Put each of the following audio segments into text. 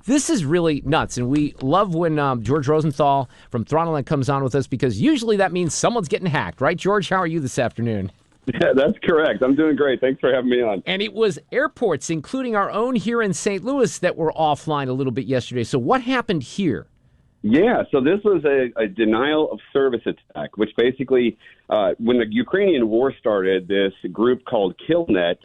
This is really nuts, and we love when George Rosenthal from ThrottleNet comes on with us because usually that means someone's getting hacked, right, George? How are you this afternoon? Yeah, that's correct. I'm doing great. Thanks for having me on. And it was airports, including our own here in St. Louis, that were offline a little bit yesterday. So what happened here? Yeah, so this was a denial of service attack, which basically, when the Ukrainian war started, this group called KillNet,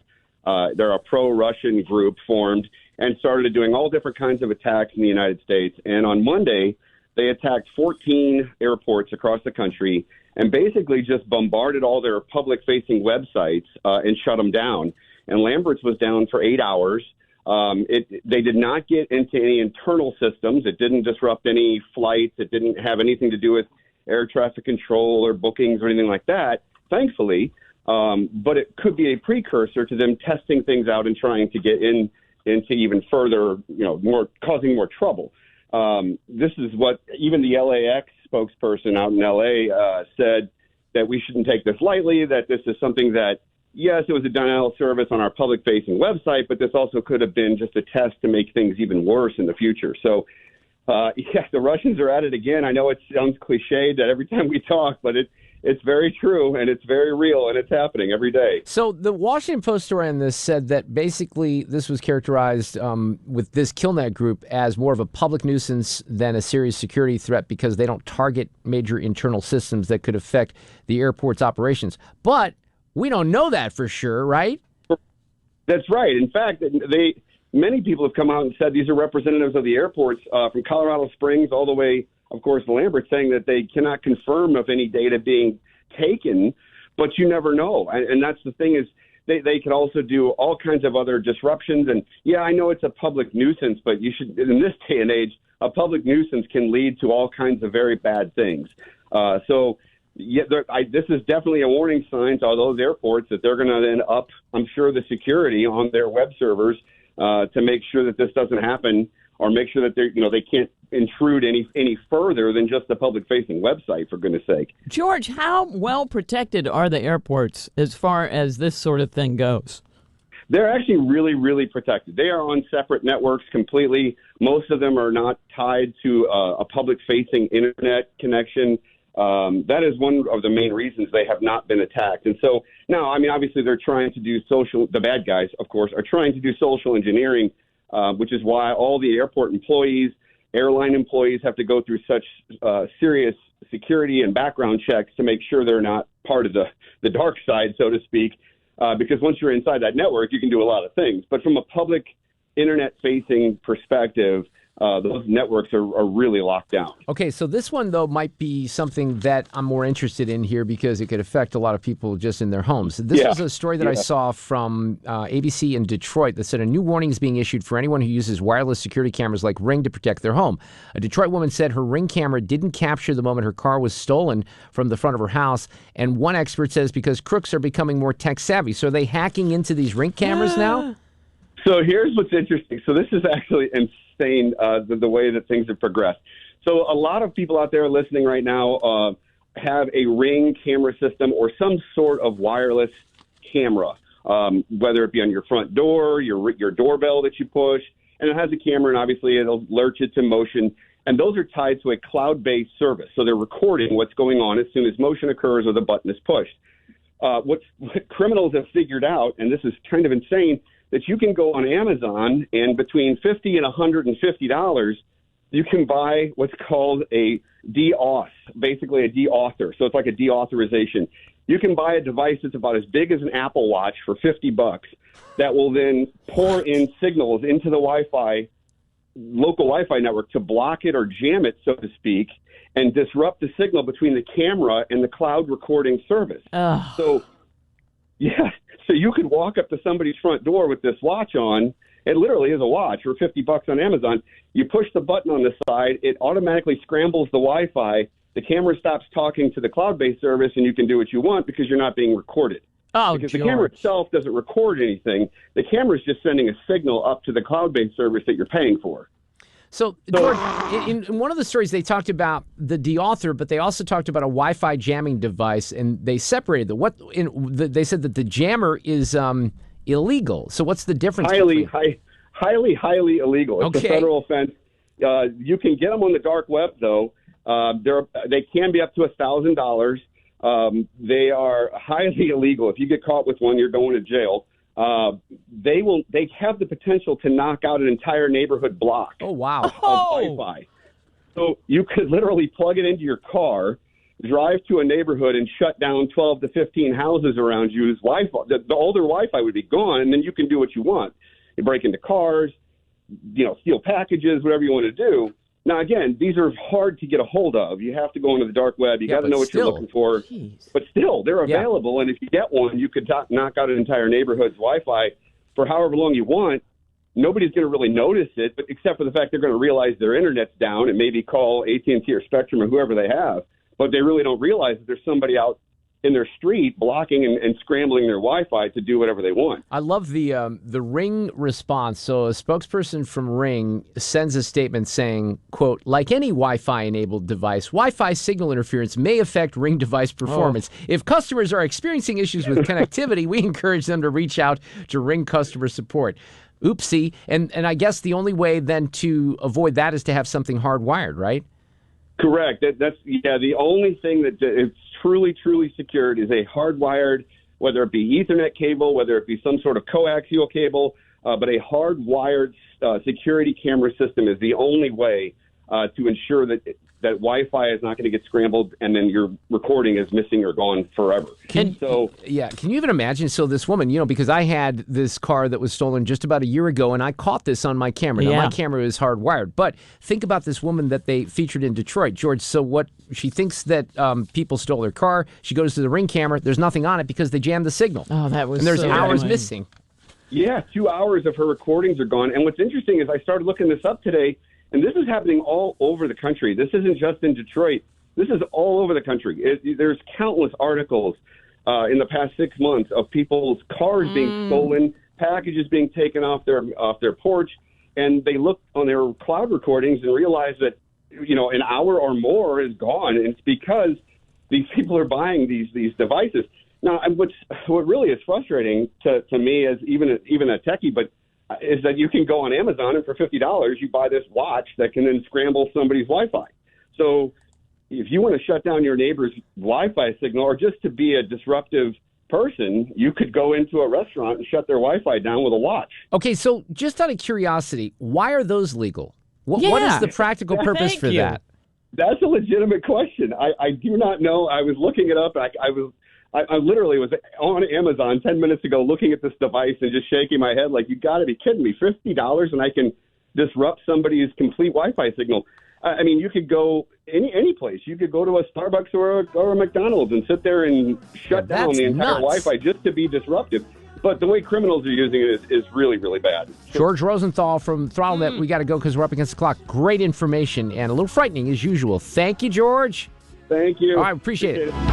they're a pro-Russian group, formed and started doing all different kinds of attacks in the United States. And on Monday, they attacked 14 airports across the country and basically just bombarded all their public-facing websites and shut them down. And Lambert's was down for 8 hours. They did not get into any internal systems. It didn't disrupt any flights. It didn't have anything to do with air traffic control or bookings or anything like that, thankfully. But it could be a precursor to them testing things out and trying to get into even further, causing more trouble. This is what even the LAX spokesperson out in LA said, that we shouldn't take this lightly, that this is something that, yes, it was a denial of service on our public-facing website, but this also could have been just a test to make things even worse in the future. So, the Russians are at it again. I know it sounds cliched that every time we talk, but it's very true, and it's very real, and it's happening every day. So the Washington Post story on this said that basically this was characterized with this KillNet group as more of a public nuisance than a serious security threat because they don't target major internal systems that could affect the airport's operations. But we don't know that for sure, right? That's right. In fact, many people have come out and said these are representatives of the airports from Colorado Springs all the way, of course, to Lambert, saying that they cannot confirm of any data being taken, but you never know. And that's the thing is they could also do all kinds of other disruptions. And, yeah, I know it's a public nuisance, but you should, in this day and age, a public nuisance can lead to all kinds of very bad things. This is definitely a warning sign to all those airports that they're going to then up, I'm sure, the security on their web servers to make sure that this doesn't happen, or make sure that they can't intrude any further than just the public-facing website, for goodness sake. George, how well protected are the airports as far as this sort of thing goes? They're actually really, really protected. They are on separate networks completely. Most of them are not tied to a public-facing internet connection. That is one of the main reasons they have not been attacked. And so now, I mean, obviously they're trying to do the bad guys, of course, are trying to do social engineering, which is why all the airport employees, airline employees have to go through such serious security and background checks to make sure they're not part of the dark side, so to speak, because once you're inside that network, you can do a lot of things. But from a public internet-facing perspective, those networks are really locked down. Okay, so this one, though, might be something that I'm more interested in here because it could affect a lot of people just in their homes. This was a story that I saw from ABC in Detroit that said a new warning is being issued for anyone who uses wireless security cameras like Ring to protect their home. A Detroit woman said her Ring camera didn't capture the moment her car was stolen from the front of her house, and one expert says because crooks are becoming more tech-savvy. So are they hacking into these Ring cameras now? So here's what's interesting. So this is actually insane, the way that things have progressed. So a lot of people out there listening right now have a Ring camera system or some sort of wireless camera, whether it be on your front door, your doorbell that you push, and it has a camera, and obviously it'll alert you to motion. And those are tied to a cloud-based service. So they're recording what's going on as soon as motion occurs or the button is pushed. What criminals have figured out, and this is kind of insane, that you can go on Amazon and between $50 and $150, you can buy what's called a deauth, basically a deauthor. So it's like a deauthorization. You can buy a device that's about as big as an Apple Watch for $50 that will then pour in signals into the local Wi-Fi network to block it or jam it, so to speak, and disrupt the signal between the camera and the cloud recording service. So you could walk up to somebody's front door with this watch on. It literally is a watch for $50 on Amazon. You push the button on the side, it automatically scrambles the Wi-Fi. The camera stops talking to the cloud-based service, and you can do what you want because you're not being recorded. Because George. The camera itself doesn't record anything. The camera is just sending a signal up to the cloud-based service that you're paying for. So, George, in one of the stories, they talked about the deauthor, but they also talked about a Wi-Fi jamming device, and they separated them. They said that the jammer is illegal. So what's the difference? highly, highly illegal. It's a federal offense. You can get them on the dark web, though. They can be up to $1,000. They are highly illegal. If you get caught with one, you're going to jail. They have the potential to knock out an entire neighborhood block. Oh, wow. Of Wi-Fi. So you could literally plug it into your car, drive to a neighborhood, and shut down 12 to 15 houses around you. Wi-Fi, the older Wi-Fi would be gone, and then you can do what you want. You break into cars, steal packages, whatever you want to do. Now, again, these are hard to get a hold of. You have to go into the dark web. You got to know what you're looking for. Geez. But still, they're available, and if you get one, you could knock out an entire neighborhood's Wi-Fi for however long you want. Nobody's going to really notice it, but except for the fact they're going to realize their internet's down and maybe call AT&T or Spectrum or whoever they have. But they really don't realize that there's somebody out in their street blocking and scrambling their Wi-Fi to do whatever they want. I love the Ring response. So a spokesperson from Ring sends a statement saying, quote, like any Wi-Fi enabled device, Wi-Fi signal interference may affect Ring device performance. If customers are experiencing issues with connectivity, we encourage them to reach out to Ring customer support. Oopsie. And I guess the only way then to avoid that is to have something hardwired, right? Correct. That's the only thing that it's truly, truly secured is a hardwired, whether it be Ethernet cable, whether it be some sort of coaxial cable, but a hardwired security camera system is the only way to ensure that Wi-Fi is not going to get scrambled and then your recording is missing or gone forever. Can you even imagine? So this woman, because I had this car that was stolen just about a year ago and I caught this on my camera. Now, my camera is hardwired, but think about this woman that they featured in Detroit, George. So what she thinks that people stole her car. She goes to the Ring camera. There's nothing on it because they jammed the signal. Oh, that was and there's so hours annoying. missing. Yeah, 2 hours of her recordings are gone. And what's interesting is I started looking this up today. And this is happening all over the country. This isn't just in Detroit. This is all over the country. There's countless articles in the past 6 months of people's cars being stolen, packages being taken off their porch, and they look on their cloud recordings and realize that an hour or more is gone. And it's because these people are buying these devices. Now, what really is frustrating to me as even a techie, but is that you can go on Amazon and for $50 you buy this watch that can then scramble somebody's Wi-Fi. So if you want to shut down your neighbor's Wi-Fi signal or just to be a disruptive person, you could go into a restaurant and shut their Wi-Fi down with a watch. Okay, so just out of curiosity, why are those legal? What is the practical purpose for that? That's a legitimate question. I do not know. I was looking it up. I literally was on Amazon 10 minutes ago looking at this device and just shaking my head like, you got to be kidding me. $50 and I can disrupt somebody's complete Wi-Fi signal. I mean, you could go any place. You could go to a Starbucks or a McDonald's and sit there and shut down the entire Wi-Fi just to be disruptive. But the way criminals are using it is really, really bad. George Rosenthal from ThrottleNet. We got to go because we're up against the clock. Great information and a little frightening as usual. Thank you, George. Thank you. All right, appreciate it.